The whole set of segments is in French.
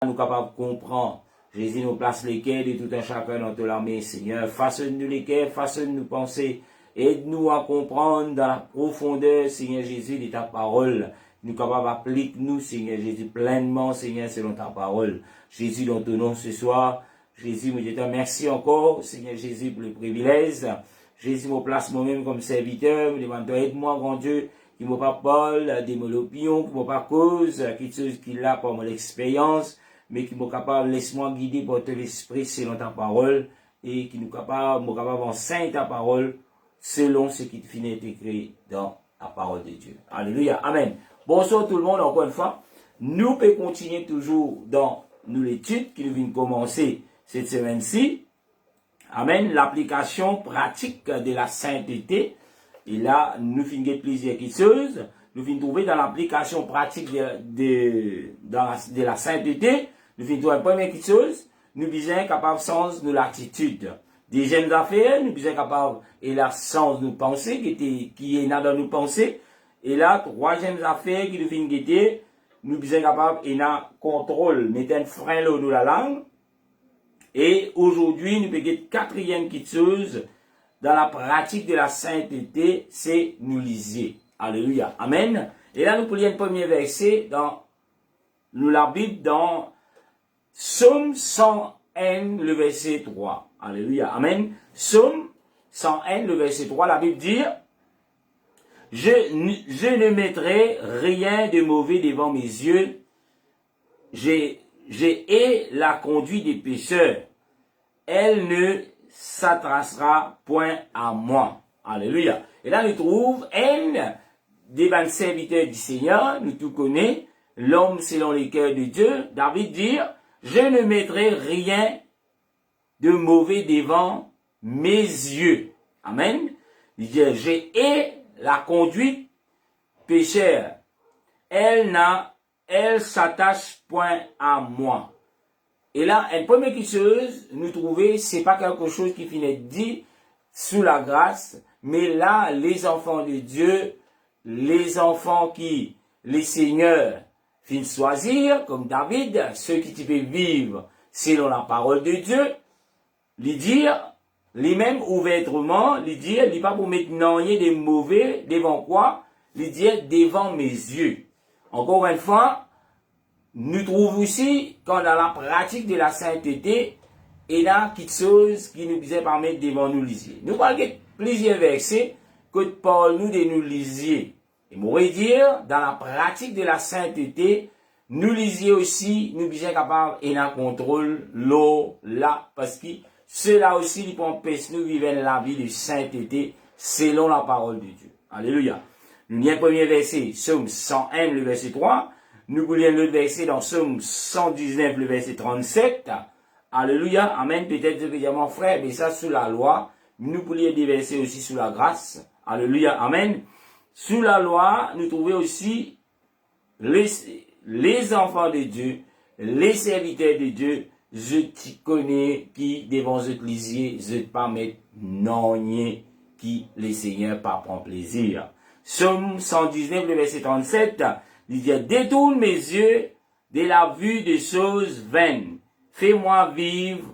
nous capables de comprendre. Jésus nous place les cœurs de tout un chacun dans la main, Seigneur. Façonne-nous les cœurs, façonne-nous penser. Aide-nous à comprendre dans la profondeur, Seigneur Jésus, de ta parole. Nous capables d'appliquer nous, Seigneur Jésus, pleinement, Seigneur, selon ta parole. Jésus, dans ton nom ce soir. Jésus, je te remercie encore, Seigneur Jésus, pour le privilège. Jésus, me place moi-même comme serviteur. Je demande, aide-moi, grand Dieu, qui m'a pas parole, des l'opinion, qui m'a pas cause, quelque chose qui l'a par mon expérience, mais qui m'a capable, laisse-moi guider par ton esprit selon ta parole, et qui nous capable, enseigner ta parole selon ce qui finit écrit dans la parole de Dieu. Alléluia. Amen. Bonsoir tout le monde, encore une fois. Nous pouvons continuer toujours dans l'étude qui nous vient de commencer cette semaine-ci. Amen. L'application pratique de la sainteté. Et là, nous finissons plusieurs choses. Nous finissons trouver dans l'application pratique de la sainteté. Nous finissons trouver la première chose. Nous sommes capables de sens de l'attitude. Deuxième affaire, nous sommes capables et la sens de nous penser, qui est dans nous penser. Et là, troisième affaire qui nous finit guetter, nous sommes capables et la contrôle, mettre un frein là dans la langue. Et aujourd'hui, nous pouvons quatrième chose dans la pratique de la sainteté, c'est nous liser. Alléluia. Amen. Et là, nous pouvons lire le premier verset dans la Bible dans Psaume 101, le verset 3. Alléluia. Amen. Psaume 101, le verset 3, la Bible dit, je ne mettrai rien de mauvais devant mes yeux. J'ai la conduite des pécheurs. Elle ne s'attracera point à moi. Alléluia. Et là, nous trouvons un des bons serviteurs du Seigneur, nous tout connaissons, l'homme selon les cœurs de Dieu. David dit, je ne mettrai rien de mauvais devant mes yeux. Amen. Il dit, j'ai la conduite pécheur. Elle s'attache point à moi. Et là, une première chose, nous trouvons, c'est pas quelque chose qui finit dit sous la grâce, mais là, les enfants de Dieu, les enfants qui, les seigneurs, finissent choisir, comme David, ceux qui peuvent vivre selon la parole de Dieu, lui dire, les mêmes ouvertement, lui dire, lui pas pour mettre rien de mauvais devant quoi, lui dire devant mes yeux. Encore une fois, nous trouvons aussi, quand dans la pratique de la sainteté, il y a quelque chose qui nous disait permettre devant nous lisier. Nous parlons de plusieurs versets que Paul nous de nous lisier. Et pourrait dire, dans la pratique de la sainteté, nous lisier aussi, nous sommes capables et un contrôle l'eau là, parce que cela aussi nous empêche nous vivre la vie de sainteté selon la parole de Dieu. Alléluia. Nous lisons le premier verset, Psaume 101, le verset 3. Nous lisons l'autre verset dans Psaume 119, le verset 37. Alléluia. Amen. Peut-être que mon frère, mais ça sous la loi. Nous pouvons lire des versets aussi sous la grâce. Alléluia. Amen. Sous la loi, nous trouvons aussi les enfants de Dieu, les serviteurs de Dieu, je t'y connais qui devant je te lisier, je te pas mettre non qui les seigneurs pas prendre plaisir. Psaume 119, le verset 37, il dit, détourne mes yeux de la vue des choses vaines. Fais-moi vivre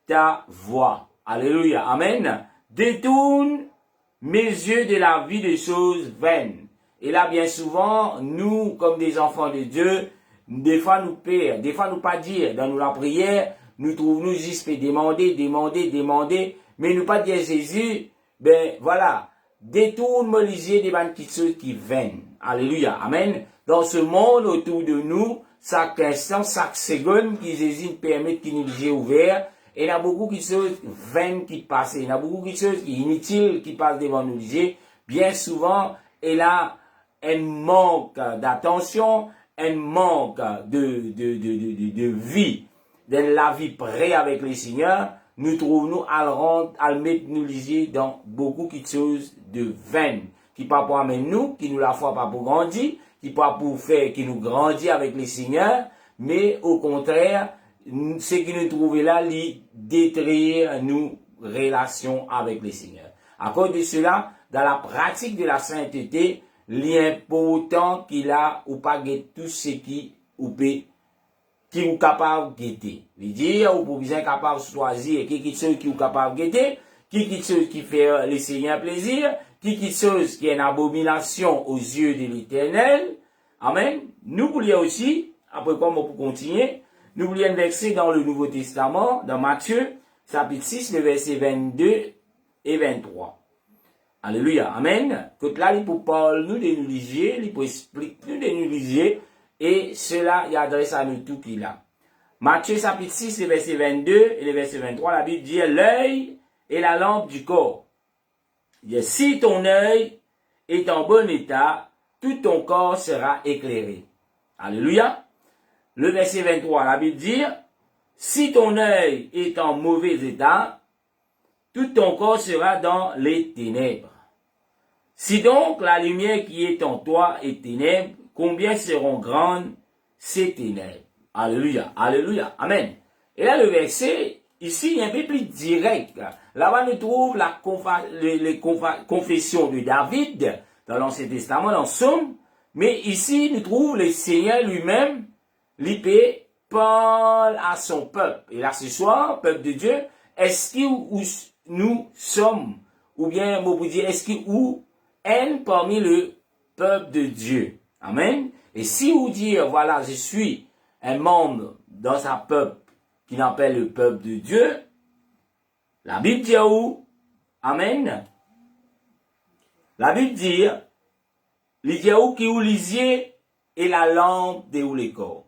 ta voix. Alléluia. Amen. Détourne mes yeux de la vie des choses vaines. Et là, bien souvent, nous, comme des enfants de Dieu, des fois nous perdons, des fois nous pas dire. Dans la prière, nous trouvons nous juste demander, mais nous pas dire Jésus, ben voilà, détourne-moi les yeux des bonnes petites choses qui viennent. Alléluia. Amen. Dans ce monde autour de nous, chaque instant, chaque seconde, qui Jésus nous permet qu'il nous les yeux ouverts, et il y a beaucoup de choses vaines qui passent, il y a beaucoup de choses inutiles qui passent devant nous les yeux. Bien souvent, et là, un manque d'attention, un manque de vie, de la vie près avec le Seigneur, nous trouvons à le mettre nous liser dans beaucoup de choses de vaines, qui pas pour amener nous, qui nous la foi pas pour grandir, qui pas pour faire, qui nous grandit avec le Seigneur, mais au contraire, ce qui nous trouve là, détruire nos relations avec le Seigneur. À cause de cela, dans la pratique de la sainteté, l'important qu'il a ou pas tout ce qui ou peut qui ou capable de guetter. Il dit, ou pour bien capable de choisir qui chose qui ou capable de guetter, qui chose qui fait le Seigneur plaisir, qui chose qui est une abomination aux yeux de l'Éternel. Amen. Nous voulions aussi, après quoi on peut continuer, nous voulions un verset dans le Nouveau Testament, dans Matthieu, chapitre 6, le verset 22 et 23. Alléluia. Amen. Que là, il pour Paul nous de nous liser, il pour expliquer nous de nous liser, et cela, il adresse à nous tout qu'il a. Matthieu chapitre 6, le verset 22 et le verset 23, la Bible dit, l'œil est la lampe du corps. Il dit, si ton œil est en bon état, tout ton corps sera éclairé. Alléluia. Le verset 23, la Bible dit, si ton œil est en mauvais état, tout ton corps sera dans les ténèbres. Si donc la lumière qui est en toi est ténèbres, combien seront grandes ces ténèbres? Alléluia, alléluia, amen. Et là, le verset, ici, il est un peu plus direct. Là-bas, nous trouvons les confessions de David, dans l'Ancien Testament, dans Somme, mais ici, nous trouvons le Seigneur lui-même, l'IP, parle à son peuple. Et là, ce soir, peuple de Dieu, est-ce que nous sommes, ou bien, vous dire, est-ce que où est parmi le peuple de Dieu? Amen. Et si vous dites, voilà, je suis un membre dans sa peuple qui n'appelle le peuple de Dieu, la Bible dit où? Amen. La Bible dit, il dit où qui vous lisiez et la lampe de où les corps.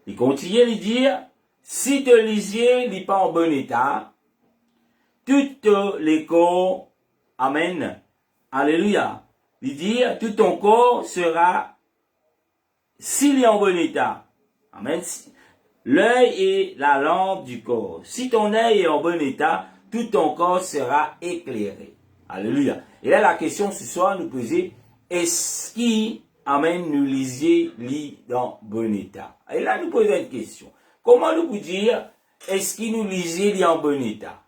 Il continue de dire, si te lisiez n'est pas en bon état, toutes les corps, amen, alléluia, il dit, tout ton corps sera, s'il est en bon état, amen, l'œil est la lampe du corps. Si ton œil est en bon état, tout ton corps sera éclairé. Alléluia. Et là, la question ce soir nous posait, est-ce qui, amen, nous lisiez lit dans bon état? Et là, nous posons une question. Comment nous pouvons dire, est-ce qu'il nous lisait lit en bon état?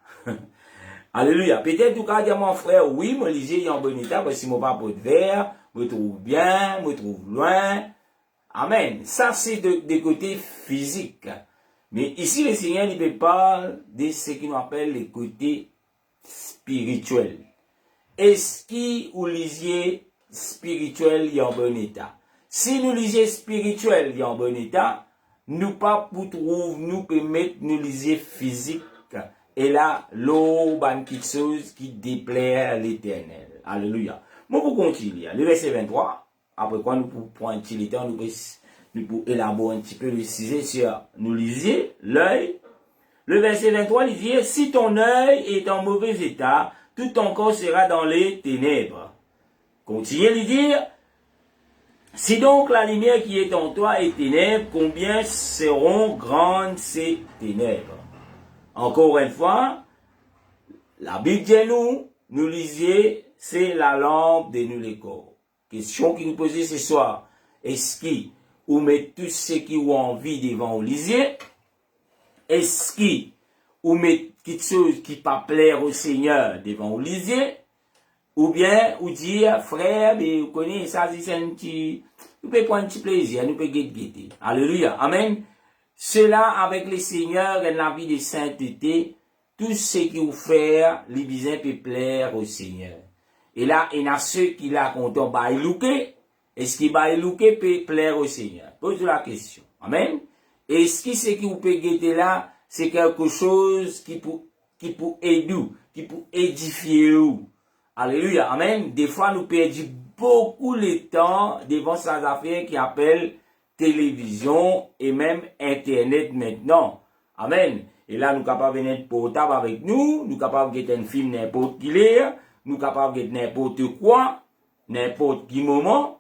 Alléluia. Peut-être, tout cas, dire mon frère, oui, moi lisais lit en bon état, parce que si mon papa de verre, me trouve bien, me trouve loin. Amen. Ça, c'est de côté physique. Mais ici, le Seigneur, il peut parler de ce qu'on appelle les côtés spirituels. Est-ce que vous lisiez spirituel est en bon état? Si nous lisiez spirituel est en bon état, nous pas pour trouver, nous permettre nous lisiez physique. Et là, l'eau, une petite chose qui déplaît l'Éternel. Alléluia. Moi, pour continuer, le verset 23, après quoi nous pour prendre un petit temps, nous pour élaborer un petit peu le sujet sur nous lisiez l'œil. Le verset 23, il dit, si ton œil est en mauvais état, tout ton corps sera dans les ténèbres. Continuez de dire, si donc la lumière qui est en toi est ténèbres, combien seront grandes ces ténèbres? Encore une fois, la Bible dit nous lisiez, c'est la lampe de nous les corps. Question qui nous posait ce soir, est-ce que vous mettez tous ceux qui ont envie devant vous lisiez? Est-ce que vous mettez quelque chose qui pas plaire au Seigneur devant vous lisiez? Ou bien, vous dire, frère, mais vous connaissez ça, c'est un petit, nous pouvons prendre un petit plaisir, nous pouvons guetter. Alléluia. Amen. Cela, avec le Seigneur et la vie de sainteté, tout ce qui vous fait, les bisins peut plaire au Seigneur. Et là, il y a ceux qui là, quand on va élouquer, est-ce qu'il va élouquer peut plaire au Seigneur? Pose la question. Amen. Est-ce que ce qui vous peut guetter là, c'est quelque chose qui peut aider, qui peut édifier vous? Alléluia. Amen. Des fois, nous perdons beaucoup de temps devant ces affaires qui appellent télévision et même Internet maintenant. Amen. Et là, nous sommes capables de venir portable avec nous, nous sommes capables de faire un film n'importe qui lire, nous sommes capables de faire n'importe quoi, n'importe qui moment.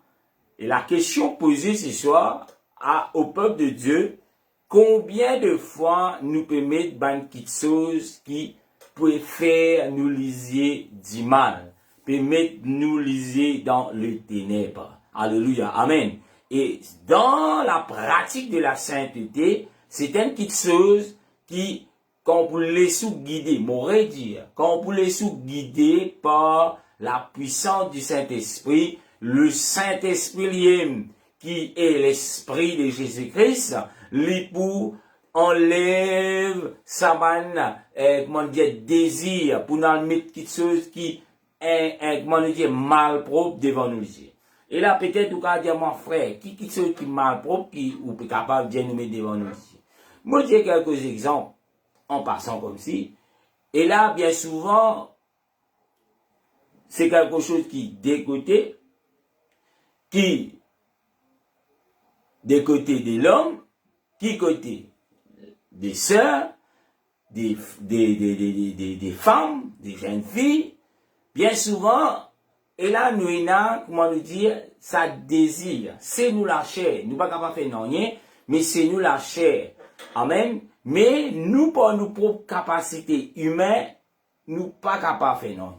Et la question posée ce soir au peuple de Dieu, combien de fois nous pouvons mettre une petite chose qui peut faire nous liser du mal, peut mettre nous liser dans les ténèbres. Alléluia. Amen. Et dans la pratique de la sainteté, c'est une petite chose qui, quand on peut les sous-guider, m'aurait dit, quand on peut les sous-guider par la puissance du Saint-Esprit, le Saint-Esprit qui est l'Esprit de Jésus-Christ, li pour enlève sa man, comment dire, désir, pour nous mettre quelque chose qui est, comment dire, mal propre devant nous. Et là, peut-être, vous allez dire, mon frère, qui chose qui est mal propre, qui, ou capable de nous mettre devant nous. Moi, je dis quelques exemples, en passant comme si, et là, bien souvent, c'est quelque chose qui, des côtés de l'homme, qui côté des sœurs, des femmes, des jeunes filles, bien souvent, et là, nous avons, comment nous dire, ça désire. C'est nous la chair. Nous pas capable de faire rien, mais c'est nous la chair. Amen. Mais nous, par nos propres capacités humaines, nous pas capables de faire rien.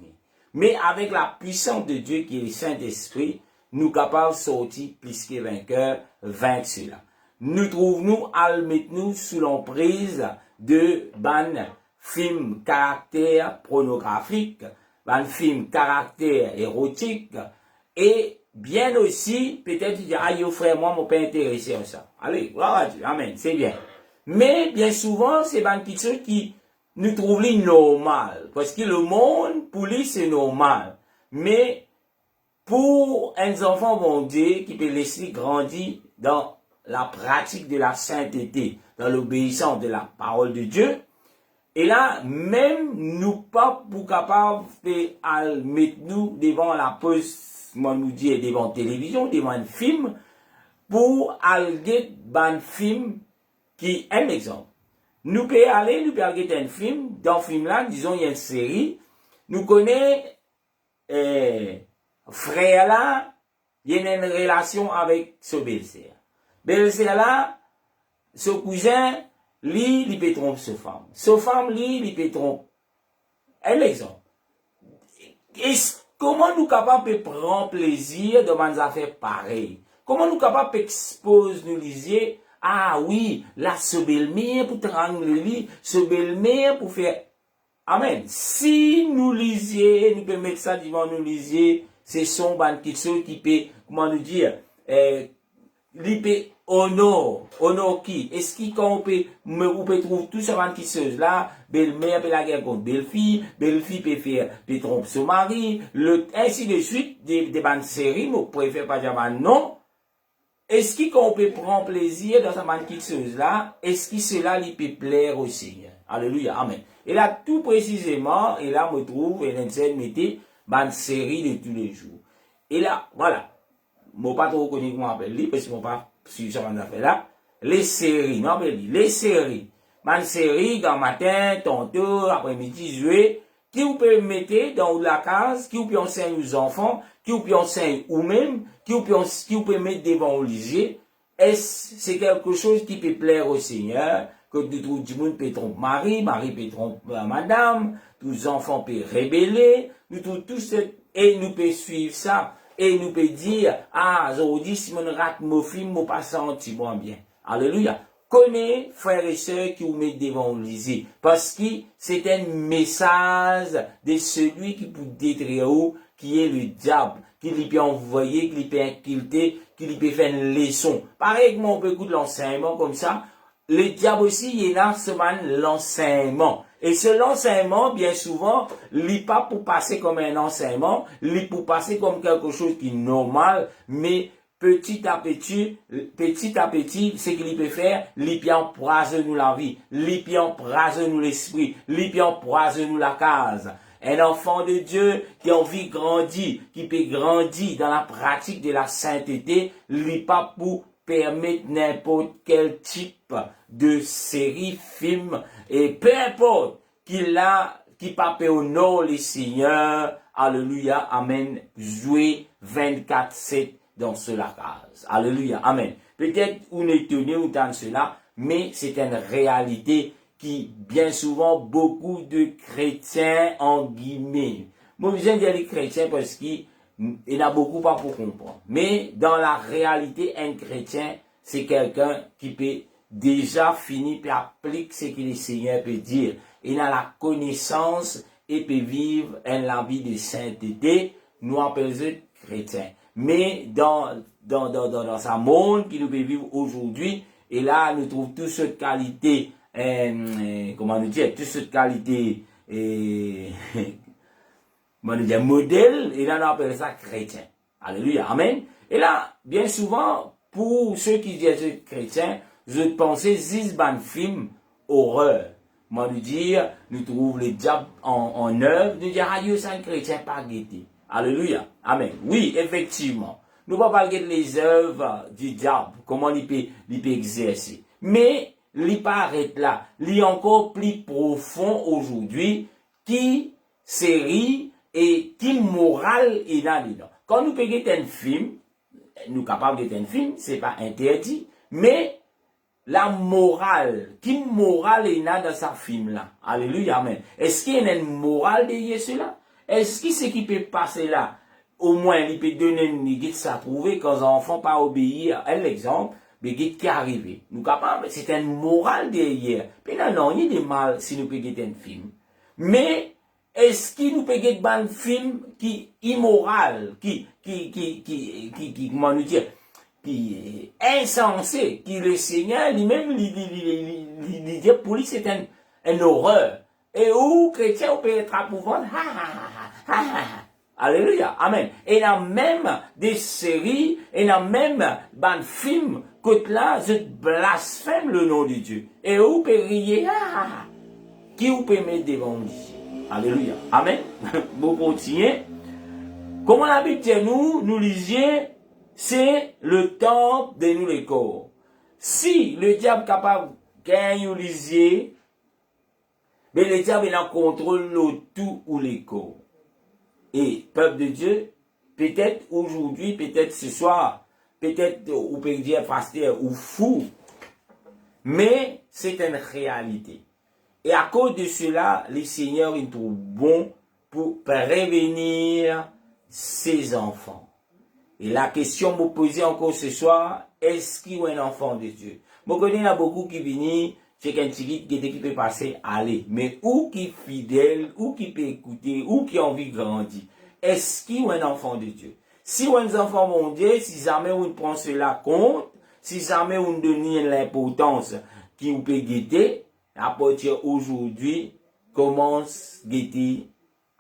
Mais avec la puissance de Dieu qui est le Saint-Esprit, nous capables de sortir plus que vainqueurs, vaincre cela. Nous trouvons à mettre nous sous l'emprise de ban film caractère pornographique, ban film caractère érotique, et bien aussi, peut-être dire, ah, yo frère, moi, je pas intéressé à ça. Allez, gloire à Dieu, amen, c'est bien. Mais, bien souvent, c'est ban petites choses qui nous trouvent normal. Parce que le monde, pour lui, c'est normal. Mais, pour un enfant bon Dieu qui peut laisser grandir dans la pratique de la sainteté, dans l'obéissance de la parole de Dieu, et là, même nous pas pour capable de mettre nous devant la poste, moi nous dire devant la télévision, devant un film, pour aller un film qui est un exemple. Nous pouvons aller, nous pouvons regarder un film, dans ce film là, disons, il y a une série, nous connaissons, frère là, il y a une relation avec ce belle-sœur. Belle-sœur là, ce cousin, lui, il peut tromper sa femme. Sa femme, lui, il peut tromper. Un exemple. Comment nous capables de prendre plaisir dans des affaires pareilles? Comment nous capables d'exposer nous lisier? Ah oui, là, ce belle-mère pour te rendre le lit, ce belle-mère pour faire. Amen. Si nous lisiez, nous pouvons mettre ça devant nous lisier, c'est son ban qui peut, comment nous dire, l'IP honor qui? Est-ce qu'il quand on peut trouver tout ça qui chose là, belle-mère peut la guerre contre belle-fille peut faire, peut tromper son mari, ainsi de suite, des bandes séries, mais on préfère pas dire non. Est-ce qu'il quand on peut prendre plaisir dans sa banque chose là, est-ce que cela lui peut plaire au Seigneur? Alléluia, amen. Et là, tout précisément, et là, me trouve, et l'enseigne mettait, bandes série de tous les jours. Et là, voilà. Moi, pas trop connu comment on appelle, parce que moi, pas suivre ça, on a fait là. Les séries, non, les séries. Bandes série, dans matin, tantôt, après-midi, jouer, qui vous peut mettre dans la case, qui vous peut enseigner aux enfants, qui vous peut enseigner ou même, qui vous peut mettre devant au lycée. Est-ce c'est quelque chose qui peut plaire au Seigneur, que tout le monde peut tromper Marie peut tromper madame, tous les enfants peuvent rébeller, nous tout et nous peut suivre ça, et nous peut dire, ah, aujourd'hui, si on rate mon film, mon pas senti bon bien. Alléluia. Connais, frères et sœurs, qui vous mettent devant le lycée. Parce que c'est un message de celui qui peut détruire, qui est le diable, qui lui peut envoyer, qui lui peut inculter, qui lui peut faire une leçon. Pareillement, on peut écouter l'enseignement comme ça. Le diable aussi, il est là, l'enseignement. Et ce l'enseignement, bien souvent, il n'est pas pour passer comme un enseignement, il est pour passer comme quelque chose qui est normal, mais petit à petit, ce qu'il peut faire, il peut empoisonner nous la vie, il peut empoisonner nous l'esprit, il peut empoisonner nous la case. Un enfant de Dieu qui a envie de grandir, qui peut grandir dans la pratique de la sainteté, il n'est pas pour permettre n'importe quel type de série, film, et peu importe qui pape au nom les seigneurs, alléluia, amen, jouer 24/7 dans cela case. Alléluia, amen. Peut-être on est étonné ou dans cela, mais c'est une réalité qui, bien souvent, beaucoup de chrétiens, en guillemets, moi je viens dire les chrétiens parce qu'il y en a beaucoup pas pour comprendre. Mais dans la réalité, un chrétien, c'est quelqu'un qui peut déjà finir par appliquer ce que le Seigneur peut dire. Il a la connaissance et peut vivre la vie de sainteté. Nous appelons chrétiens. Mais dans sa monde qui nous peut vivre aujourd'hui, Et là, nous trouvons toutes cette qualité, comment nous dire, toute cette qualité, comment nous dire, modèle, et là, on appelle ça chrétien. Alléluia, amen. Et là, bien souvent, pour ceux qui disent chrétiens, je pensais, c'est un film horreur. Moi, nous dire, nous trouvons les diables en œuvre, nous dire, ah, c'est un chrétien pas guetté. Alléluia. Amen. Oui, effectivement. Nous ne pouvons pas regarder les œuvres du diable, comment il peut exercer. Mais, il paraît là, il est encore plus profond aujourd'hui, qui série et qui morale est là-dedans. Quand nous pouvons regarder un film, nous sommes capables de regarder un film, ce n'est pas interdit, mais la morale, qui morale est là dans ce film-là? Alléluia, amen. Est-ce qu'il y a une morale derrière cela? Est-ce que ce qui peut passer là, au moins, il peut donner une guide, ça prouver quand les enfants pas obéir à l'exemple, mais guide qui est arrivé. Nous capables, c'est une morale derrière. Puis non, il y a des mal si nous pouvons regarder un film. Mais, est-ce qu'il nous peut regarder un film qui est immoral, comment nous dire, qui est insensé, qui le Seigneur lui-même, il dit pour lui c'est une horreur. Et où chrétien on peut être approuvant, alléluia, amen. Et il y a même des séries, et il y a même des films que là, je blasphème le nom de Dieu. Et où peut rier, qui vous peut mettre devant lui. Alléluia, amen. Vous continuez. Comment la Bible dit nous lisions, c'est le temple de nous les corps. Si le diable est capable de gagner ou lisier, mais le diable il en contrôle le tout ou les corps. Et peuple de Dieu, peut-être aujourd'hui, peut-être ce soir, peut-être ou peut dire pasteur ou fou, mais c'est une réalité. Et à cause de cela, le Seigneur il trouve bon pour prévenir ses enfants. Et la question me posée encore ce soir, est-ce qu'il y a un enfant de Dieu? Moi, je connais beaucoup qui viennent, c'est qu'un petit qui peut passer, aller. Mais où qui est fidèle, où qui peut écouter, où qui a envie de grandir? Est-ce qu'il y a un enfant de Dieu? Si on est un enfant de Dieu, si jamais on prend cela compte, si jamais on donne l'importance qui vous peut guetter, à partir d'aujourd'hui, commence guetter,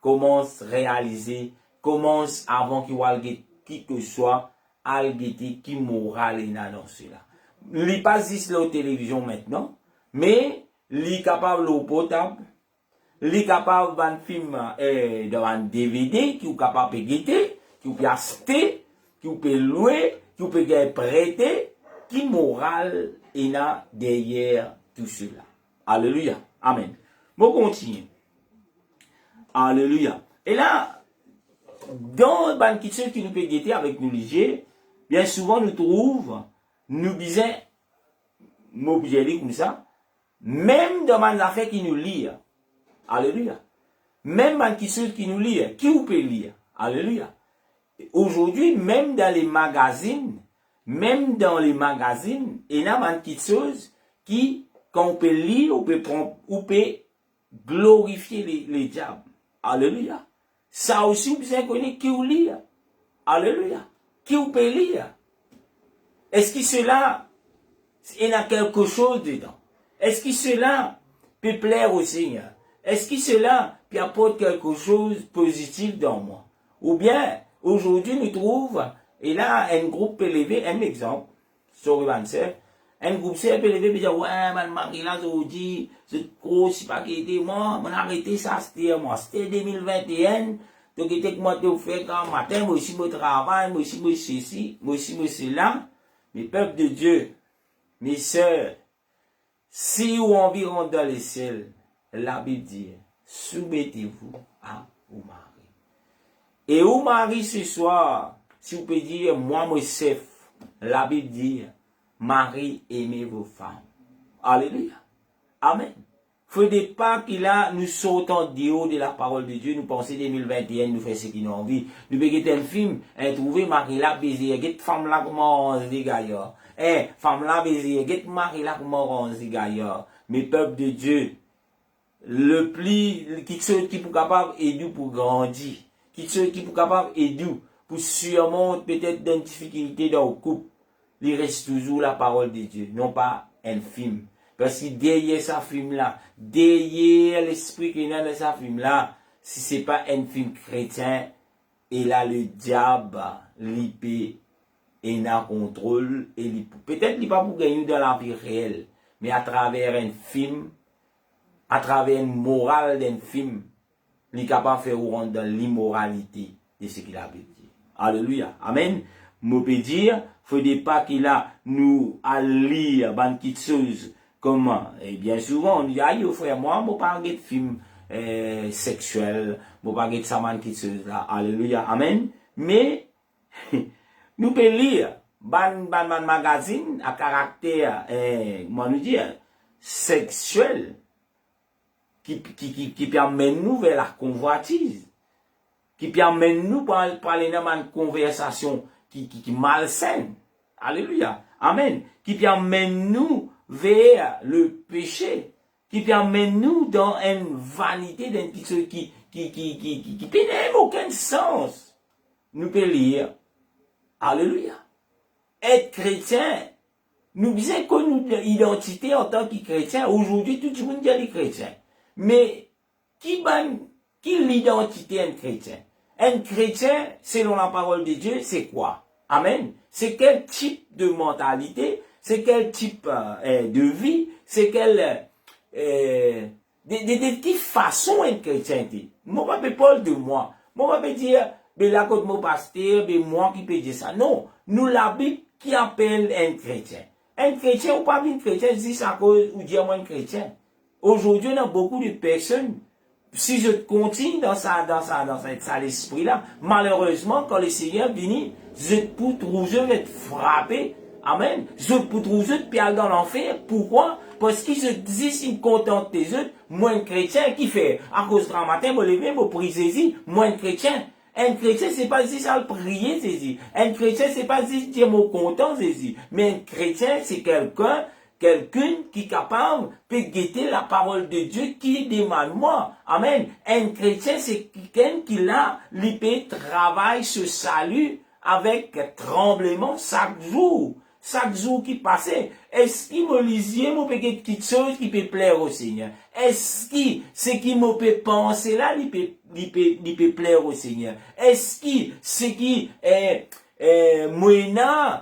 commence réaliser, commence avant qu'il y ait qui que soit, à guetter qui moral est dans cela. Il n'est pas juste la télévision maintenant, mais il est capable au potable, il est capable d'un film, d'un DVD, qui est capable de guetter, qui peut acheter, qui peut louer, qui peut prêter, qui moral est là derrière tout cela. Alléluia. Amen. Bon, continue. Alléluia. Et là, dans le kitchen qui nous peut guetter avec nous léger, bien souvent nous trouvons, nous disons, m'objet comme ça, même dans les affaires qui nous lire. Alléluia. Même dans kitchen qui nous lire, qui vous peut lire. Alléluia. Aujourd'hui, même dans les magazines, il y a des petites choses qui, quand on peut lire, on peut glorifier les diables. Alléluia. Ça aussi, vous avez connu qui vous lire. Alléluia. Qui vous peut lire. Est-ce que cela, il y a quelque chose dedans? Est-ce que cela peut plaire au Seigneur? Est-ce que cela peut apporter quelque chose de positif dans moi? Ou bien, aujourd'hui, nous trouvons, et là, un groupe peut lever un exemple, sur le 27, un groupe peut lever et dire, ouais, man, Marie, là, aujourd'hui, c'est gros, c'est pas qui était moi, on a arrêté ça, c'était moi, c'était 2021, donc, il était que moi, te fait quand matin, moi aussi, moi, travail, moi aussi, moi, ceci, moi aussi, moi, cela, mes peuples de Dieu, mes sœurs, si vous environ dans les ciels, la Bible dit, soumettez-vous à vos maris. Et au mari ce soir, si vous pouvez dire, moi, moi, chef, la Bible dit, Marie, aimez vos femmes. Alléluia. Amen. Faudrait pas qu'il a, nous sautons du haut de la parole de Dieu, nous pensons 2021, nous faisons ce qu'ils ont envie. Nous faisons un film, trouver Marie là, baiser, get femme là, comment on se dit gaillard. Femme là, baiser, get Marie là, comment on se dit gaillard. Mes peuples de Dieu, le plus, qui sont capable d'aider pour grandir. Qui sont capable d'aider pour surmonter peut-être des difficultés dans le couple. il reste toujours la parole de Dieu, non pas un film. Parce que derrière ce film-là, derrière l'esprit qui est dans ce film-là, si ce n'est pas un film chrétien, et là le diable, l'IP, est en contrôle, et peut-être qu'il n'est pas pour gagner dans la vie réelle, mais à travers un film, à travers une morale d'un film, il est capable de faire rentrer dans l'immoralité de ce qu'il a dit. Alléluia. Amen. Je peux dire, il ne faut pas qu'il a nous à lire des petites choses comme, et bien souvent, on dit, aïe, frère, moi, je ne pas de film sexuel, je ne pas de ça, des petites choses là. Alléluia. Amen. Mais, nous pouvons lire des magazines à caractère, comment nous dire, sexuel, qui permet nous vers la convoitise, qui permet nous parler dans une conversation qui malsaine. Alléluia. Amen. Qui permet nous vers le péché, qui permet nous dans une vanité, dans quelque chose qui n'a aucun sens. Nous pouvons lire. Alléluia. Être chrétien, nous disons que notre identité en tant que chrétien, aujourd'hui, tout le monde dit les chrétiens. Mais, qui l'identité d'un chrétien? Un chrétien, selon la parole de Dieu, c'est quoi? Amen. C'est quel type de mentalité? C'est quel type de vie? C'est quelle de quelle façon un chrétien est? Moi, je ne parle de moi. Moi, je ne dire, mais là, quand mon pasteur, mais moi qui peux dire ça. Non. Nous, la Bible qui appelle un chrétien. Un chrétien ou pas un chrétien, je dis ça à cause ou dire moi un chrétien. Aujourd'hui, on a beaucoup de personnes. Si je continue dans cet esprit-là, malheureusement, quand le Seigneur vient, je vais être frappé. Amen. Je peux trouver de pierre dans l'enfer. Pourquoi? Parce qu'ils se disent, s'ils me contentent des autres, moi un chrétien qui fait, à cause d'un matin, me lever, me prier, moi un chrétien. Un chrétien, c'est pas dire ça le prier, c'est. Un chrétien, c'est pas dire mon content, c'est. Mais un chrétien, c'est quelqu'un qui est capable de guetter la parole de Dieu qui demande moi. Amen. Un chrétien, c'est quelqu'un qui là, il peut travailler ce salut avec tremblement chaque jour. Chaque jour qui passait, est-ce qu'il me lisait, mon quelque chose qui peut plaire au Seigneur? Est-ce que ce qui me peut penser là, il peut plaire au Seigneur? Est-ce que ce qui moyennant,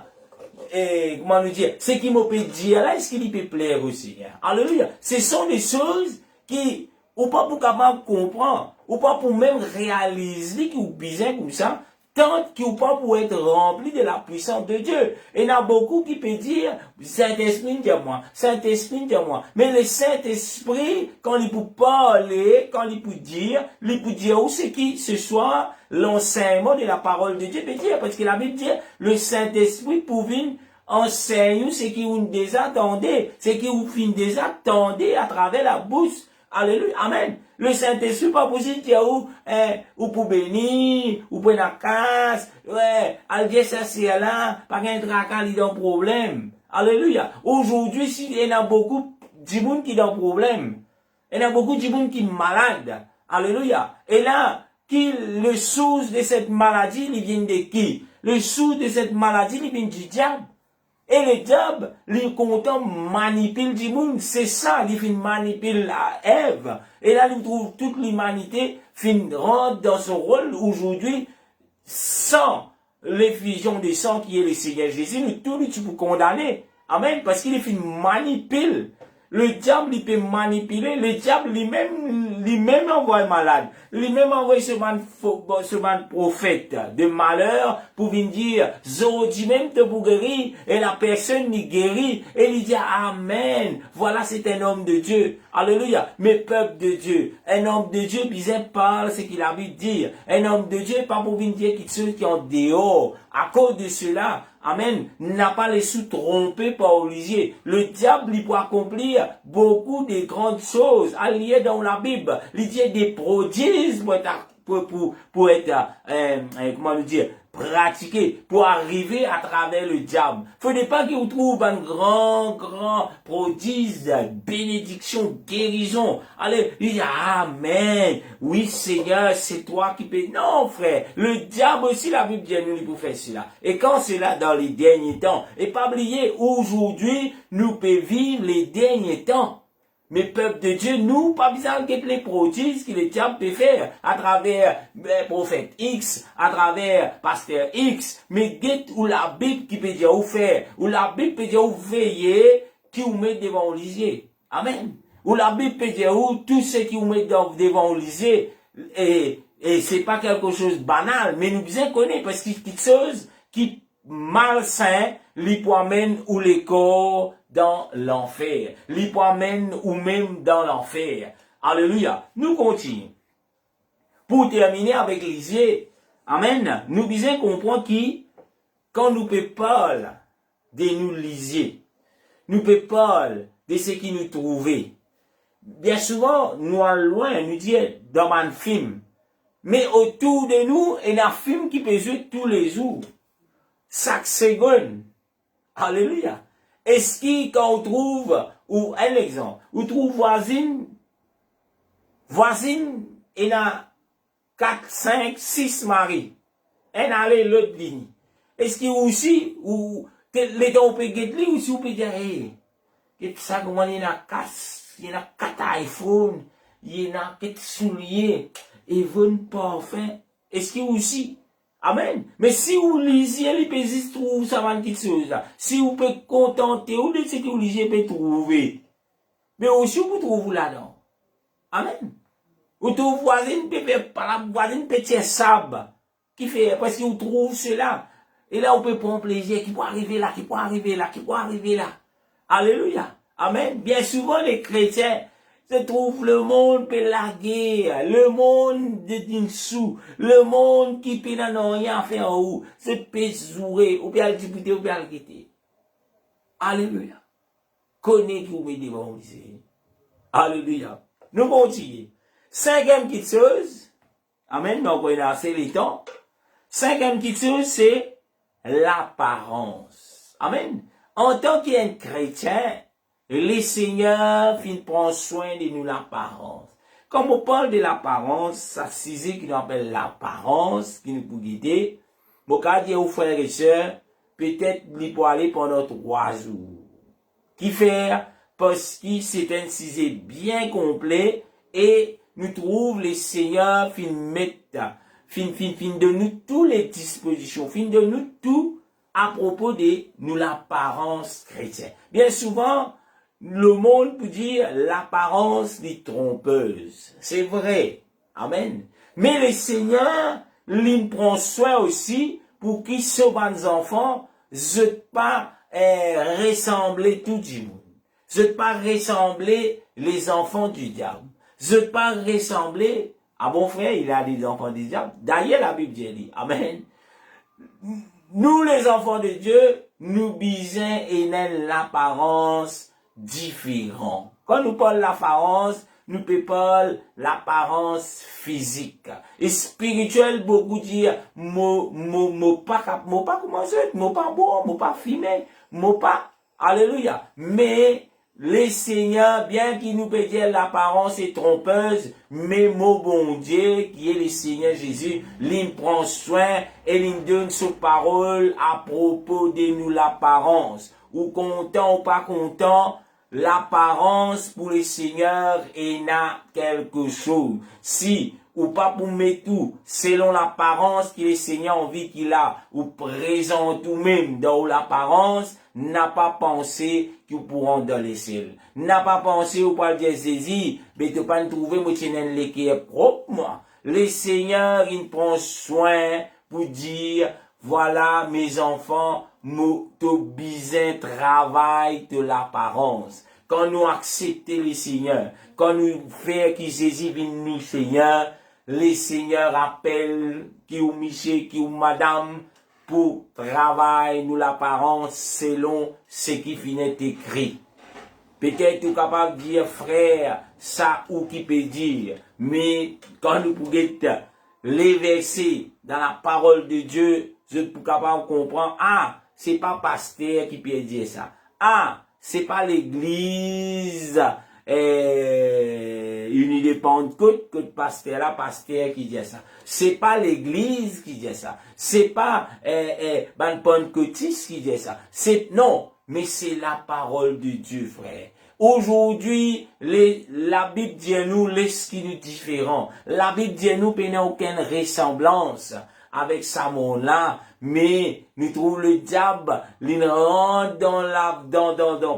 comment nous dire, ce qui me peut dire là, est-ce qu'il peut plaire au Seigneur? Alléluia. Ce sont des choses qui, ou pas pour capable comprendre, ou pas pour même réaliser qui ou bizarre comme ça, tant qu'il ou pas pour être rempli de la puissance de Dieu. Et il y a beaucoup qui peuvent dire, Saint-Esprit, dis-moi, Saint-Esprit, dis-moi. Mais le Saint-Esprit, quand il peut parler, quand il peut dire où c'est qui, ce soir, l'enseignement de la parole de Dieu peut dire, parce que la Bible dit, le Saint-Esprit pouvait enseigner ce qui vous désattendez, ce qui vous fin désattendez à travers la bouche. Alléluia. Amen. Le Saint-Esprit pas possible dire ou pour bénir, ou pour la casse, ouais, alger ça c'est là, pas qu'un tracas il dans problème. Alléluia. Aujourd'hui, il y en a beaucoup de monde qui ont problème. Il y en a beaucoup de monde qui sont malades. Alléluia. Et là, le source de cette maladie, il vient de qui? Le source de cette maladie, il vient du diable. Et le diable, il content manipule du monde. C'est ça, il fait manipule Ève. Et là, il trouve toute l'humanité rentre dans son rôle aujourd'hui sans l'effusion de sang qui est le Seigneur Jésus. Nous tous nous pour condamner. Amen. Parce qu'il fait manipule. Le diable, il peut manipuler. Le diable, lui-même envoie malade. Lui-même envoie ce man prophète de malheur pour venir dire, Zo, dis même te pour guérir, et la personne n'y guérit, et il dit, Amen. Voilà, c'est un homme de Dieu. Alléluia. Mais peuple de Dieu, un homme de Dieu, bien parle ce qu'il a envie de dire. Un homme de Dieu, pas pour venir dire quelque chose qui est en dehors. À cause de cela, Amen, n'a pas les sous trompés par Olivier. Le diable, il peut accomplir beaucoup de grandes choses alliées dans la Bible. Il dit des prodiges pour être, comment nous dire, pratiquer pour arriver à travers le diable. Faudrait pas qu'il trouve un grand prodige, bénédiction, guérison. Allez, il dit Amen. Oui, Seigneur, c'est toi qui peux. Non, frère. Le diable aussi, la Bible dit nous pour faire cela. Et quand c'est là dans les derniers temps, et pas oublier, aujourd'hui, nous pouvons vivre les derniers temps. Mais peuple de Dieu, nous, pas besoin de les prodiges que le diable peut faire à travers prophète X, à travers pasteur X, mais guette ou la Bible qui peut dire où faire, ou la Bible peut dire où veiller, qui vous met devant l'Élysée. Amen. Ou la Bible peut dire où tout ce qui vous met devant l'Élysée, et c'est pas quelque chose de banal, mais nous bien connaître parce qu'il y a quelque chose qui malsain, lui pour amène ou les corps dans l'enfer. Lui pour amène ou même dans l'enfer. Alléluia. Nous continuons. Pour terminer avec l'Élysée, amen, nous disons comprendre qui, quand nous peut parler de nous lisier, nous peut parler de ce qui nous trouvait. Bien souvent, nous allons loin, nous disons dans un film. Mais autour de nous, il y a un film qui peut jouer tous les jours. Chaque seconde. Alléluia. Est-ce que quand on trouve, ou un exemple, on trouve voisine, il y a 4, 5, 6 maris. Un allait l'autre ligne. Est-ce que aussi, ou les gens peuvent guetter, ou si on peut dire, hey, qu'est-ce que ça, comment il y a 4 iPhones, il y a 4 souliers, et 20 parfums. Est-ce que aussi, amen. Mais si vous lisez, les pays trouvent ça va quelque chose là. Si vous pouvez contenter, ou de ce que vous lisez, peut trouver. Mais aussi, vous trouvez là-dedans. Amen. Ou tout voisine peut faire, par la voisine peut tirer sable. Qui fait, parce que vous trouvez cela. Et là, on peut prendre plaisir, qui peut arriver là, qui peut arriver là, qui peut arriver là. Alléluia. Amen. Bien souvent, les chrétiens, se trouve le monde peut laguer, le monde de dessous, le monde qui peut n'en rien faire en haut, se peut jouer, ou bien le député, ou bien le guetter. Alléluia. Connais qui vous met devant vous. Alléluia. Nous continuons. Cinquième petite chose, amen, donc on a assez les temps. Cinquième petite chose, c'est l'apparence. Amen. En tant qu'un chrétien, les seigneurs prennent soin de nous l'apparence. Quand on parle de l'apparence, ça c'est qui nous appelle l'apparence, qui nous peut guider. Mon cas dit aux frères et sœurs, peut-être il peut aller pendant 3 jours. Qui faire? Parce que c'est un sujet bien complet et nous trouvons les seigneurs fin de nous toutes les dispositions, fin de nous tout à propos de nous l'apparence chrétienne. Bien souvent, le monde peut dire l'apparence des trompeuses. C'est vrai. Amen. Mais le Seigneur, il prend soin aussi pour qu'ils se bonnes enfants ne pas ressembler tout du monde. Ne pas ressembler les enfants du diable. Ne pas ressembler à mon frère, il a des enfants du diable. D'ailleurs, la Bible dit, amen. Nous, les enfants de Dieu, nous bisons et n'avons l'apparence différente. Quand nous parlons l'apparence, nous peut parler l'apparence physique. Et spirituel, beaucoup dire, pas commencer, pas bon, pas fumé, pas, alléluia. Mais, les seigneurs, bien qu'il nous peut dire l'apparence est trompeuse, mais mon bon Dieu, qui est le Seigneur Jésus, il prend soin et il donne sa parole à propos de nous l'apparence. Ou content ou pas content, l'apparence pour le Seigneur est n'a quelque chose. Si ou pas pour mettre tout, selon l'apparence que le Seigneur envie qu'il a, ou présente ou même dans l'apparence, n'a pas pensé qu'ils pourront dans les ciels. N'a pas pensé ou pas dire Jésus, mais tu pas trouver moi qui n'en qui est propre moi. Le Seigneur il prend soin pour dire voilà mes enfants, nous besoin travail de l'apparence. Quand nous acceptons le Seigneur, quand nous faisons que Jésus vienne nous Seigneur, les seigneurs appellent qui ou monsieur, qui ou madame pour travailler nous l'apparence selon ce qui finit écrit. Peut-être tu es capable de dire frère, ça ou qui peut dire, mais quand nous pouvons les versets dans la parole de Dieu, je suis capable de comprendre, ah, c'est pas pasteur qui peut dire ça. Ah, c'est pas l'église, unie de Pentecôte que le pasteur qui dit ça. C'est pas l'église qui dit ça. C'est pas, ban pentecôtiste qui dit ça. Non, mais c'est la parole de Dieu, frère. Aujourd'hui, la Bible dit à nous, ce qui nous différent. La Bible dit à nous, qu'il n'y a aucune ressemblance avec ça monde-là, mais nous trouvons le diable, il rentre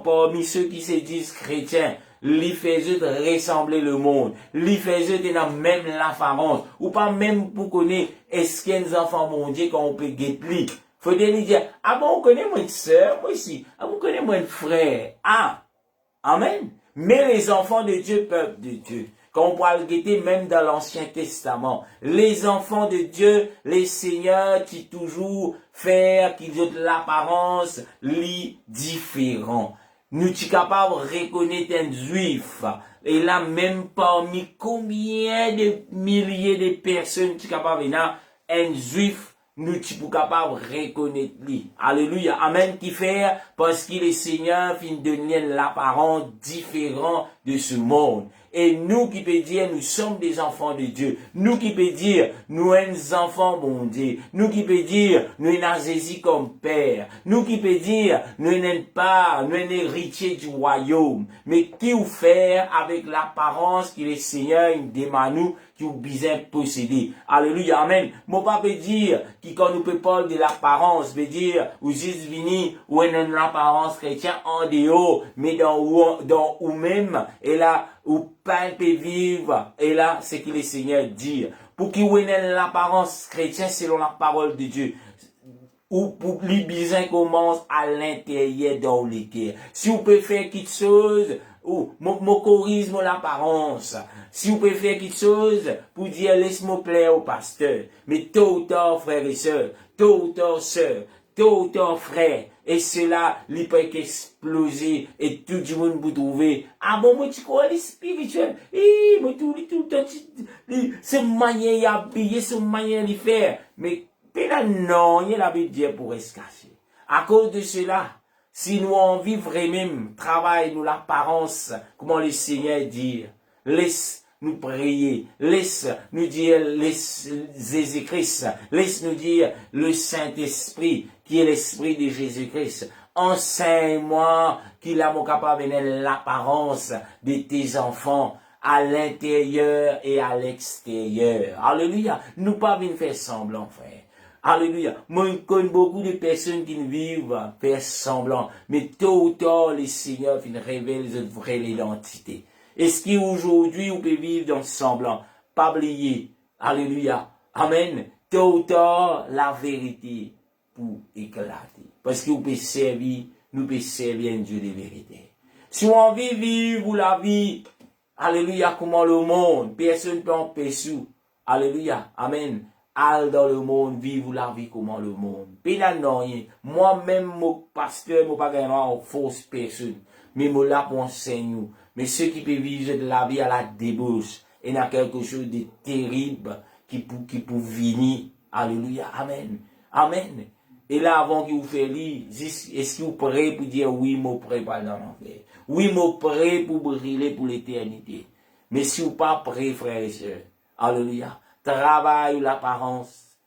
parmi ceux qui se disent chrétiens, il fait juste ressembler le monde, il fait juste dans même l'apparence, ou pas même pour connaître, est-ce qu'il y a des enfants bon Dieu qu'on peut guetter. Faut dire, ah bon, on connaît moi une sœur, moi aussi, ah vous connaissez moi un frère, ah, amen. Mais les enfants de Dieu, peuple de Dieu, quand on pourra le guetter même dans l'Ancien Testament, les enfants de Dieu, les seigneurs qui toujours faire, qui ont l'apparence, li différent. Nous sommes capables de reconnaître un juif. Et là, même parmi combien de milliers de personnes qui sont capables de voir un juif, nous sommes capables de reconnaître lui. Alléluia. Amen. Qui fait parce qu'il est Seigneur, fin de donner l'apparence différent de ce monde. Et nous qui peut dire, nous sommes des enfants de Dieu. Nous qui peut dire, nous sommes enfants bon Dieu. Nous qui peut dire, nous sommes Jésus comme Père. Nous qui peut dire, nous sommes pas, nous sommes héritiers du royaume. Mais qui ou faire avec l'apparence qu'il est Seigneur, il demande nous, qui ou besoin posséder. Alléluia. Amen. Mon papa peut dire, qui quand nous peut parler de l'apparence, veut dire, ou juste venir, ou une l'apparence chrétienne en dehors, mais dans ou même, et là, ou pas peut vivre, et là, c'est que le Seigneur dit, pour qu'il y ait l'apparence chrétienne selon la parole de Dieu, ou pour les besoins commence à l'intérieur dans le cœur. Si vous pouvez faire quelque chose, ou mon chorisme l'apparence. Si vous pouvez faire quelque chose pour dire laisse-moi plaire au pasteur. Mais tôt ou tard, frères et sœurs, tôt ou tard, sœurs, tôt ou tard, frères, et cela, il peut exploser et tout le monde vous trouver. Ah bon, moi tu crois les spirituels? Moi tout le temps, c'est manière d'habiller, c'est manière de faire. Mais, non, il y a la Bible pour se cacher. À cause de cela, si nous en vivre même, travail, nous l'apparence, comment le Seigneur dit, laisse nous prier, laisse nous dire, laisse Jésus-Christ, laisse nous dire le Saint-Esprit, qui est l'Esprit de Jésus-Christ. Enseigne-moi qu'il a mon capable de l'apparence de tes enfants à l'intérieur et à l'extérieur. Alléluia. Nous pas venir faire semblant, frère. Alléluia. Moi, je connais beaucoup de personnes qui vivent faire semblant. Mais tôt ou tard, le Seigneur révèle cette vraie identité. Est-ce qu'aujourd'hui, vous pouvez vivre dans le semblant? Pas oublier. Alléluia. Amen. Tôt ou tard, la vérité pour éclater. Parce que vous pouvez servir, nous pouvons servir un Dieu de vérité. Si on veut vivre la vie, alléluia, comment le monde, personne ne peut empêcher. Alléluia. Amen. Al dans le monde, vivre la vie comment le monde. Moi-même, mon pasteur, mon pas en fausse personne. Mais moi là pour enseigner. Mais ceux qui peuvent vivre de la vie à la débauche, et il y a quelque chose de terrible qui peut venir. Alléluia. Amen. Amen. Et là, avant qu'il vous fasse lire, est-ce que vous prêt pour dire oui, moi prêt pour aller dans l'enfer? Oui, moi prêt pour briller pour l'éternité. Mais si vous pas prêt, frères et sœurs, alléluia, travaille l'apparence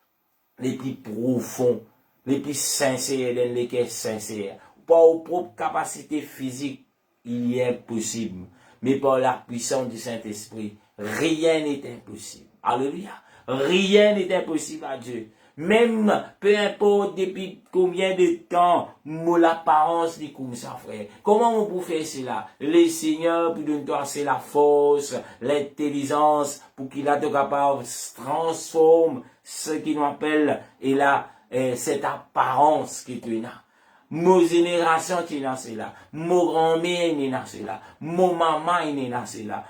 les plus profonds, les plus sincères, dans lesquels sincères. Pas aux propres capacités physiques, il est impossible. Mais par la puissance du Saint-Esprit, rien n'est impossible. Alléluia. Rien n'est impossible à Dieu. Même, peu importe depuis combien de temps, l'apparence dit comme ça, frère. Comment on peut faire cela? Le Seigneur, pour nous donner la force, l'intelligence, pour qu'il a de capable transforme ce qu'il nous appelle, et là, cette apparence que tu as. Mon génération qui est cela. Mon grand-mère est dans cela. Mon maman est dans cela.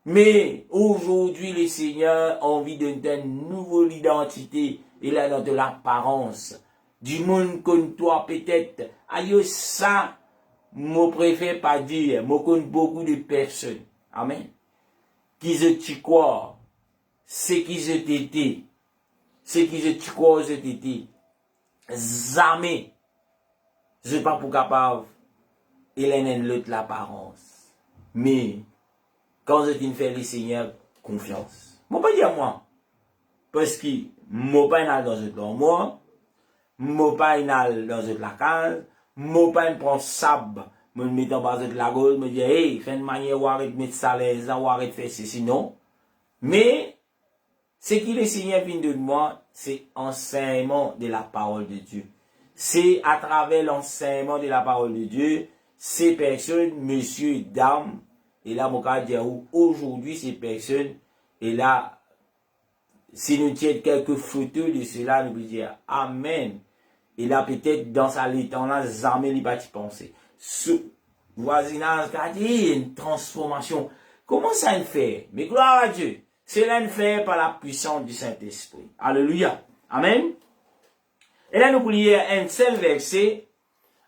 Mais aujourd'hui, les seigneurs ont envie de donner une nouvelle identité et là dans de l'apparence. Du monde comme toi peut-être. Aïe ça, moi préfère pas dire. Moi connais beaucoup de personnes. Amen. Qui se tu croient, c'est qui se t'étaient. c'est qui je cause été jamais, je pas pour capable, et l'autre l'apparence. Mais, quand je t'ai fait le Seigneur, confiance. Moi, pas dire moi. Parce que, moi, pas dans un dormoir, moi, pas dans la case, moi, pas prendre sable, me mettre en bas de la gueule, me dire, hey, fais une manière, ou arrête de mettre ça là, ou arrête de faire ceci, non. Mais, ce qui le Seigneur vient de moi, c'est enseignement de la parole de Dieu. C'est à travers l'enseignement de la parole de Dieu, ces personnes, monsieur, dames, et là, mon cas dire aujourd'hui, ces personnes, et là, si nous tiens quelques photos de cela, nous pouvons dire Amen. Et là, peut-être, dans sa temps là, jamais il va y penser. Ce voisinage, il y a une transformation. Comment ça le fait? Mais gloire à Dieu. Cela le fait par la puissance du Saint-Esprit. Alléluia. Amen. Et là, nous pouvons lire un seul verset.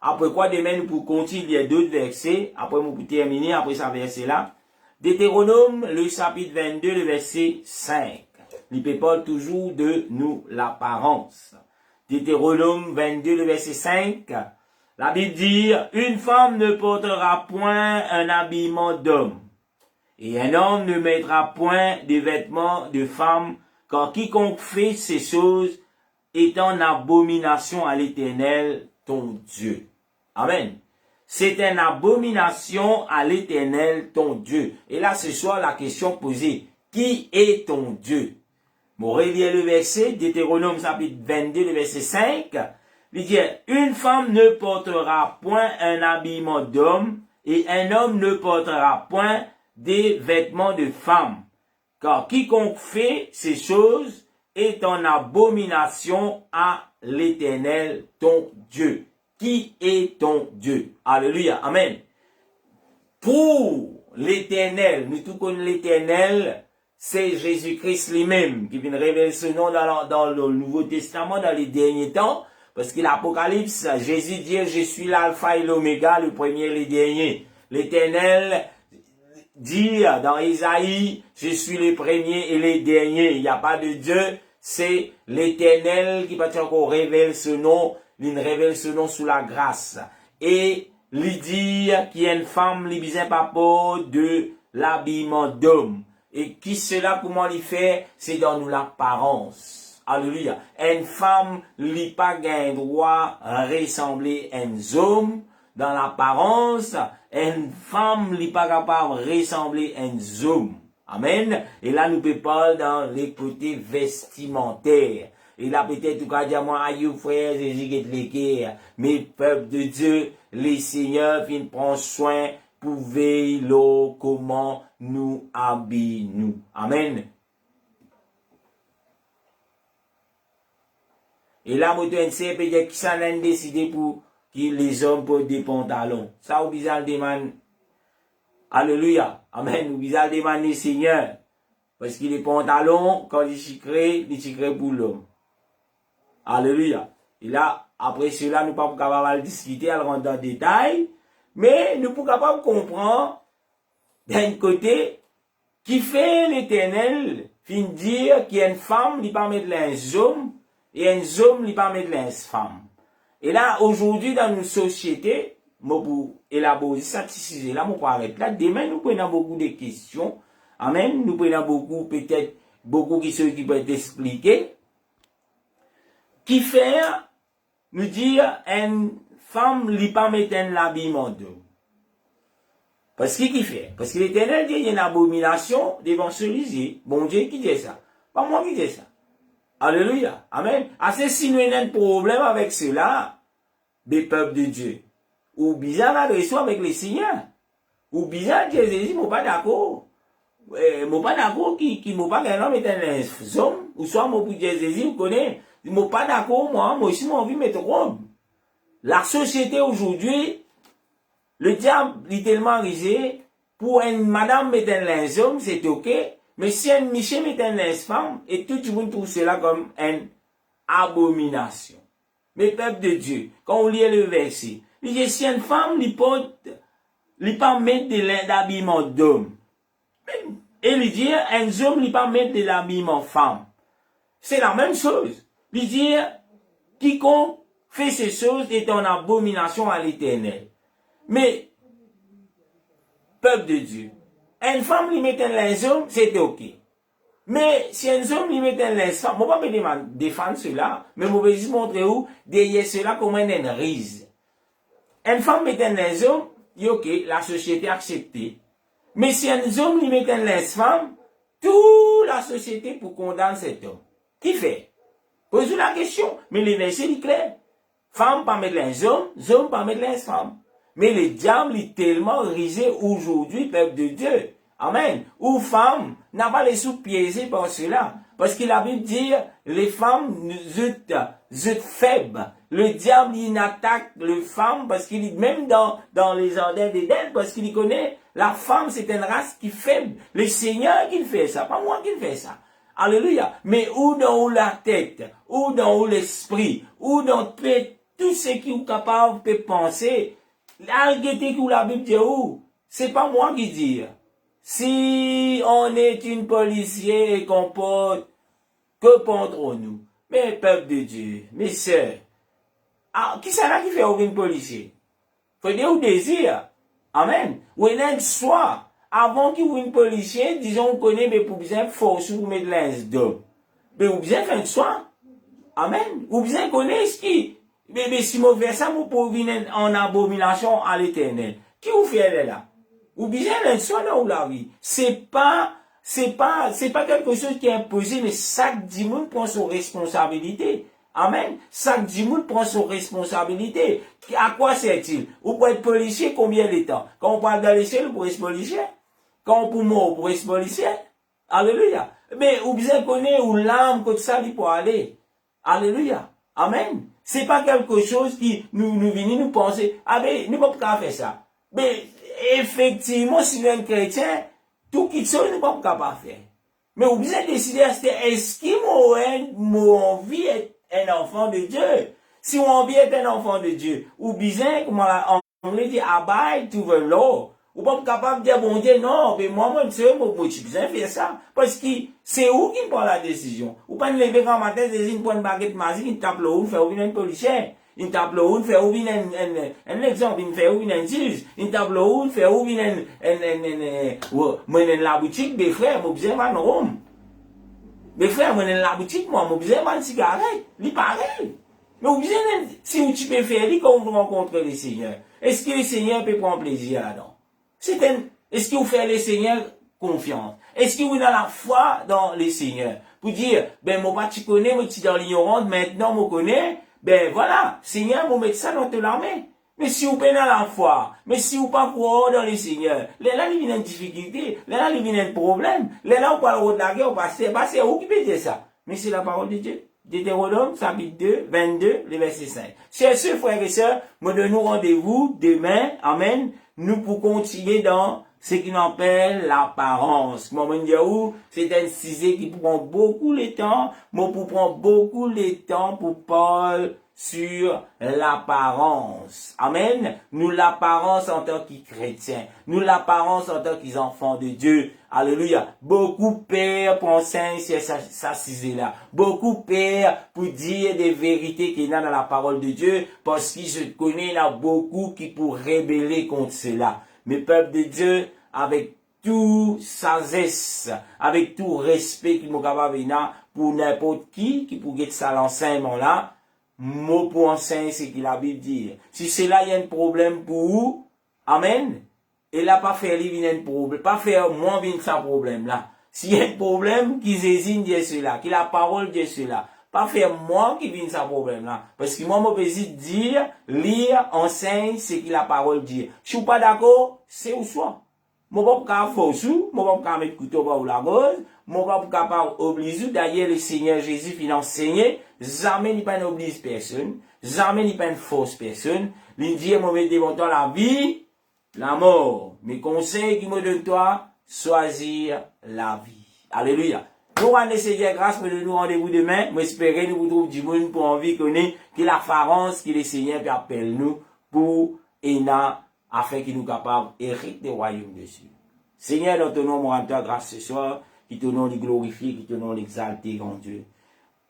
Après quoi, demain, nous pouvons continuer d'autres versets. Après, nous pouvons terminer après ce verset-là. Deutéronome, le chapitre 22, le verset 5. Il parle toujours de nous l'apparence. Deutéronome 22, le verset 5. La Bible dit, une femme ne portera point un habillement d'homme. Et un homme ne mettra point de vêtements de femme, car quiconque fait ces choses est en abomination à l'Éternel, ton Dieu. Amen. C'est une abomination à l'Éternel, ton Dieu. Et là, ce soir, la question posée, qui est ton Dieu? Mon relire le verset, Deutéronome chapitre 22, le verset 5, il dit, une femme ne portera point un habillement d'homme, et un homme ne portera point des vêtements de femme. Car quiconque fait ces choses est en abomination à l'Éternel, ton Dieu. Qui est ton Dieu? Alléluia. Amen. Pour l'Éternel, nous tous connaissons l'Éternel, c'est Jésus-Christ lui-même qui vient révéler ce nom dans le Nouveau Testament, dans les derniers temps. Parce que l'Apocalypse, Jésus dit, je suis l'alpha et l'oméga, le premier et le dernier. L'Éternel dit dans Isaïe, je suis le premier et le dernier. Il n'y a pas de Dieu, c'est l'Éternel qui peut encore révéler ce nom. Il révèle ce nom sous la grâce. Et il dit qu'il y a une femme, il besoin pas de l'habillement d'homme. Et qui cela, comment il fait? C'est dans nous l'apparence. Alléluia. Une femme, il pas gain droit à ressembler à un homme dans l'apparence. Une femme, il pas capable de ressembler à un homme. Amen. Et là, nous peut parler dans les côtés vestimentaires. Et là, peut-être, tout cas, dire, moi, aïe, frère, Jésus, qui est l'équerre. Mais, peuple de Dieu, les seigneurs, viennent prendre soin pour veiller comment nous habillons. Amen. Et là, moi, tu sais, peut-être, qui s'en a décidé pour que les hommes portent des pantalons. Ça, ou bizarre demande. Alléluia. Amen. Ou bizarre demande les seigneurs. Parce que les pantalons, quand ils chicrent pour l'homme. Alléluia. Et là, après cela, nous ne sommes pas capables de discuter, à rentrer dans le détail, mais nous sommes capables de comprendre, d'un côté, qui fait l'Éternel, fin dire qu'il y a une femme, il ne pas mettre un homme, et un homme, il ne pas mettre une femme. Et là, aujourd'hui, dans nos sociétés, moi, pour élaborer ça, là, moi, pour arrêter là, demain, nous prenons beaucoup de questions. Amen. Nous prenons beaucoup, peut-être, beaucoup qui peuvent expliquer. Qui fait, nous dire, une femme, il pas mettre un habillement d'homme. Parce qu'il qui fait? Parce que l'Éternel dit, il y a une abomination devant celui-ci. Bon Dieu qui dit ça. Pas moi qui dis ça. Alléluia. Amen. Assez si nous avons un problème avec cela, des peuples de Dieu. Ou bizarre l'adresse avec les seigneurs. Ou bizarre Jésus, moi pas d'accord. Moi pas d'accord qui moi pas qu'un homme est un homme. Ou soit moi pour Jésus, vous connaissez. Moi pas d'accord, moi aussi, moi envie de mettre robe. La société aujourd'hui, le diable est tellement risé, pour une madame mettre un linge homme, c'est ok, mais si un monsieur met un linge femme, et tout le monde trouve cela comme une abomination. Mais peuple de Dieu, quand on lit le verset, il dit, si une femme, il pas mettre de l'habillement d'homme. Et il dit, un homme, il pas mettre de l'habillement femme. c'est la même chose. Il dit, quiconque fait ces choses est en abomination à l'Éternel. Mais, peuple de Dieu, une femme lui mettait les hommes, c'était ok. Mais si un homme lui mettait les femmes, moi pas me défendre cela, mais moi vais juste montrer où, derrière cela, comment une rise. Une femme mettait les hommes, ok, la société acceptait. Mais si un homme lui mettait les femmes, toute la société pour condamner cet homme. Qui fait? Posez la question. Mais les versets sont clairs. Femmes pas mettre les hommes pas mettre les femmes. Mais le diable est tellement risé aujourd'hui, peuple de Dieu. Amen. Ou femmes n'a pas les sous piégés par cela. Parce que la Bible dit, les femmes êtes faibles. Le diable, il attaque les femmes parce qu'il est même dans les jardins d'Éden, parce qu'il connaît, la femme, c'est une race qui est faible. Le Seigneur qui fait ça, pas moi qui fais ça. Alléluia. Mais où dans la tête, où dans l'esprit, où dans tout ce qui est capable de penser, la Bible dit où? C'est pas moi qui dis. Si on est une policier et qu'on porte, que penserons-nous? Mais peuple de Dieu, mes sœurs, qui c'est là qui fait ouvrir une policier? Faut dire au désir. Amen. Ou un soir, avant qu'il ouvre une policier, disons, on connaît, mais pour bien force pour mettre l'âge mais ou bien faire un soir. Amen. Ou bien connaît ce qui, mais si on fait ça, vous pouvez venir en abomination à l'Éternel. Qui vous fait là? Ou bien un soir dans la vie. C'est pas quelque chose qui est imposé, mais chaque dimanche prend son responsabilité. Amen. Chaque dimanche prend son responsabilité. À quoi sert-il? Ou pour être policier, combien de temps? Quand on parle dans les cieux, pour être policier? Quand on peut mort, pour être policier? Alléluia. Mais, ou bien connaît, ou l'âme, que ça, il peut aller. Alléluia. Amen. C'est pas quelque chose qui nous vient nous penser, ah ben, nous ne pouvons pas faire ça. Mais, effectivement, si nous sommes chrétiens, tout qui sont, nous ne pouvons pas faire. Mais vous bien décider, est-ce qu'il m'a envie d'être un enfant de Dieu? Si on a envie d'être un enfant de Dieu, ou bien, comme en anglais dit, abide to the law. Ou pas capable de dire, bon Dieu, non, mais moi, je suis besoin de faire ça. Parce que c'est où qui prend la décision. Ou pas de lever quand matin, c'est une baguette magique, une table où, faire ouvrir un policier. Une table où, faire ouvrir un exemple, une faire ouvrir un juge. Une table où, faire ouvrir la boutique, mes frères, moi, besoin de Rome. Mes frères, moi, dans la boutique, moi, besoin de cigarette. C'est pareil. Mais vous besoin, si tu peux faire, quand vous rencontrez le Seigneur, est-ce que le Seigneur peut prendre plaisir là-dedans? Est-ce que vous faites le Seigneur confiance? Est-ce que vous avez la foi dans le Seigneur? Pour dire, ben, moi, tu connais, moi, tu es dans l'ignorance, maintenant, moi, connais, ben, voilà, Seigneur, moi, mettre ça dans la main. Mais si vous prenez la foi, mais si vous pas croire dans le Seigneur, là, il vient une difficulté, là, il vient un problème, là, on parle de la guerre, c'est où qui peut dire ça? Mais c'est la parole de Dieu. Deutéronome, chapitre 2, 22, le verset 5. Chers frères et sœurs, me donnons rendez-vous demain, amen, nous pour continuer dans ce qu'on appelle l'apparence. C'est un sujet qui prend beaucoup de temps, mais pour prendre beaucoup de temps pour parler sur l'apparence. Amen. Nous l'apparence en tant que chrétiens. Nous l'apparence en tant qu'enfants de Dieu. Alléluia. Beaucoup père pensent sur ça sujet-là. Beaucoup père pour dire des vérités qu'il y a dans la parole de Dieu, parce qu'il se connaît, il y a beaucoup qui pour rébeller contre cela. Mais peuple de Dieu, avec tout sagesse, avec tout respect qui m'a capable pour n'importe qui pour get ça l'enseignement là, mot pour enseigner ce que la Bible dit. Si c'est là, il y a un problème pour vous, amen, et là, pas faire lui un problème, pas faire moi venir ça problème là. S'il y a un problème, qu'ils hésitent dire cela, qu'il la parole dit cela. Pas faire moi qui vienne ça problème là. Parce que moi, je peux dire, lire, enseigne ce que la parole dit. Si je suis pas d'accord, c'est au choix. Moi, je ne peux pas faire sous, moi, je ne peux pas mettre couteau ou la gauche, moi, je ne peux pas obliger. D'ailleurs, le Seigneur Jésus vient enseigner, jamais il pas oblige personne, jamais il pas une fausse personne. Il dit, moi, je devant toi la vie, la mort. Mes conseils qui me donnent toi, choisir la vie. Alléluia. Nous rendons Seigneur grâce pour nous rendez-vous demain. Moi, espérer nous vous trouver du monde pour envie connaître que la farance que le Seigneur appelle nous pour Ena, afin qu'il nous capable d'hériter le royaume de Dieu. Seigneur, dans ton nom, nous rendons grâce ce soir, qui ton nom est glorifié, qui ton nom est exalté, grand Dieu.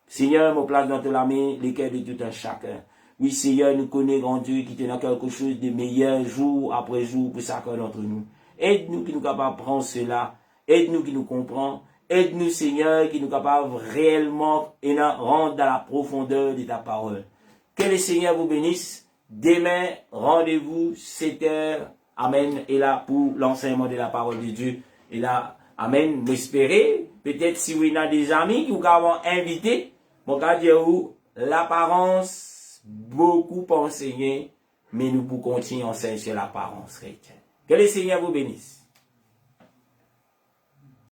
Seigneur, me place dans la main les cœurs de tout un chacun. Oui, Seigneur, nous connaissons, grand Dieu, qui te dans quelque chose de meilleur jour après jour pour chacun d'entre nous. Aide-nous qui nous capables de prendre cela. Aide-nous qui nous comprend. Aide-nous, Seigneur, qui nous capables réellement et rendre dans la profondeur de ta parole. Que le Seigneur vous bénisse. Demain, rendez-vous 7h. Amen. Et là, pour l'enseignement de la parole de Dieu. Et là, amen. M'espérer. Peut-être si vous avez des amis qui vous avez invité. Mon cas dire l'apparence, beaucoup pour enseigner, mais nous pouvons continuer à enseigner sur l'apparence chrétienne. Que le Seigneur vous bénisse.